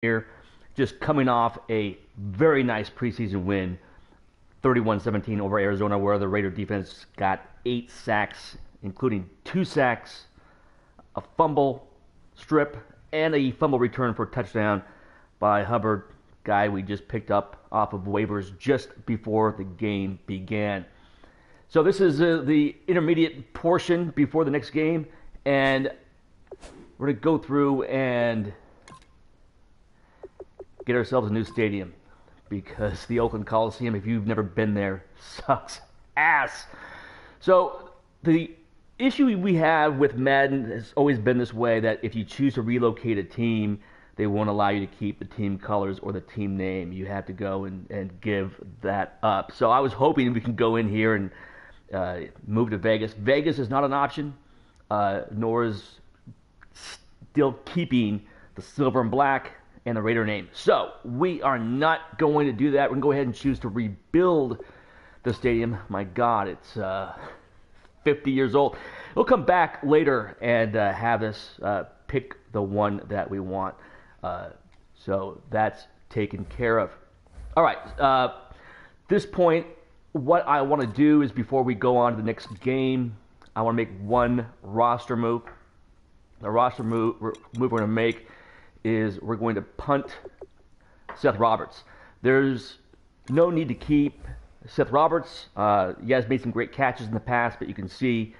here, just coming off a very nice preseason win, 31-17 over Arizona, where the Raider defense got 8 sacks, including 2 sacks, a fumble strip, and a fumble return for a touchdown by Hubbard, guy we just picked up off of waivers just before the game began. So this is the intermediate portion before the next game, and we're going to go through and get ourselves a new stadium, because the Oakland Coliseum, if you've never been there, sucks ass. So the issue we have with Madden has always been this way, that if you choose to relocate a team, they won't allow you to keep the team colors or the team name. You have to go and give that up. So I was hoping we can go in here and move to Vegas. Vegas is not an option, nor is still keeping the silver and black and the Raider name. So we are not going to do that. We're going to go ahead and choose to rebuild the stadium. My God, it's 50 years old. We'll come back later and have us pick the one that we want. So that's taken care of. All right. This point, what I want to do is, before we go on to the next game, I want to make one roster move. The roster move we're going to make is we're going to punt Seth Roberts. There's no need to keep Seth Roberts. He has made some great catches in the past, but you can see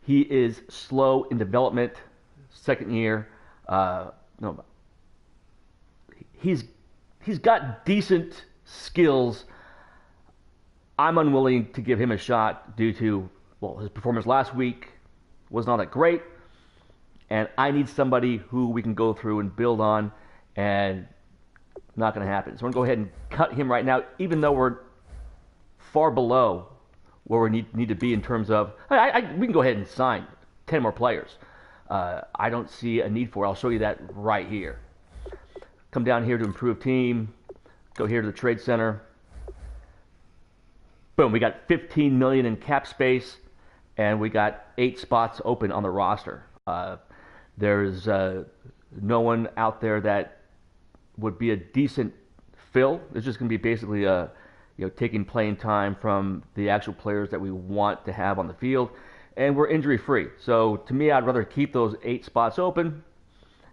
he is slow in development. Second year. He's got decent skills. I'm unwilling to give him a shot due to, well, his performance last week was not that great. And I need somebody who we can go through and build on, and not going to happen. So I'm going to go ahead and cut him right now, even though we're far below where we need to be in terms of, we can go ahead and sign 10 more players. I don't see a need for it. I'll show you that right here. Come down here to improve team, go here to the trade center. Boom, we got $15 million in cap space, and we got 8 spots open on the roster. There's no one out there that would be a decent fill. It's just going to be basically taking playing time from the actual players that we want to have on the field, and we're injury free. So to me, I'd rather keep those 8 spots open,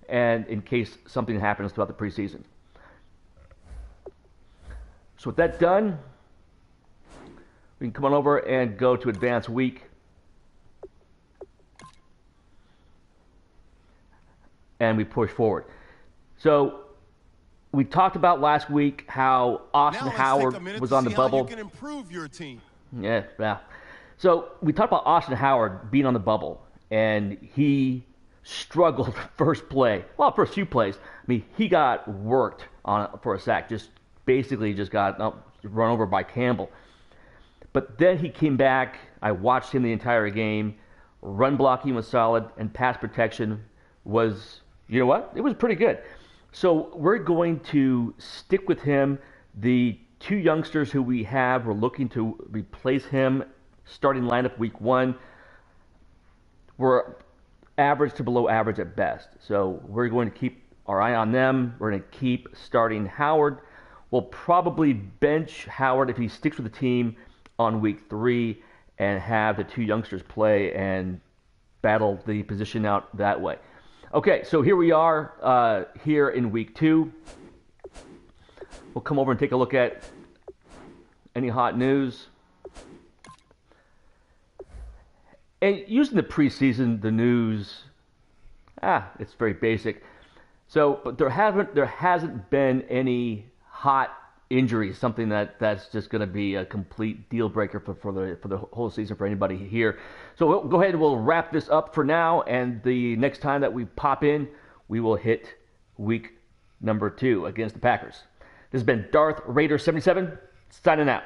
and in case something happens throughout the preseason. So with that done, we can come on over and go to advanced week. And we push forward. So we talked about last week how Austin Howard was on the bubble. How you can improve your team. Yeah. So we talked about Austin Howard being on the bubble, and he struggled first few plays. I mean, he got worked on for a sack, just got run over by Campbell. But then he came back. I watched him the entire game. Run blocking was solid, and pass protection was, you know what? It was pretty good. So we're going to stick with him. The 2 youngsters who we have, we're looking to replace him. Starting lineup week 1, we're average to below average at best. So we're going to keep our eye on them. We're going to keep starting Howard. We'll probably bench Howard if he sticks with the team on week 3, and have the 2 youngsters play and battle the position out that way. Okay, so here we are here in week 2. We'll come over and take a look at any hot news. And using the preseason, the news, it's very basic. So, but there hasn't been any hot injuries, something that's just going to be a complete deal breaker for the whole season for anybody here. So we'll go ahead and we'll wrap this up for now, and the next time that we pop in, we will hit week number 2 against the Packers. This has been Darth Raider 77 signing out.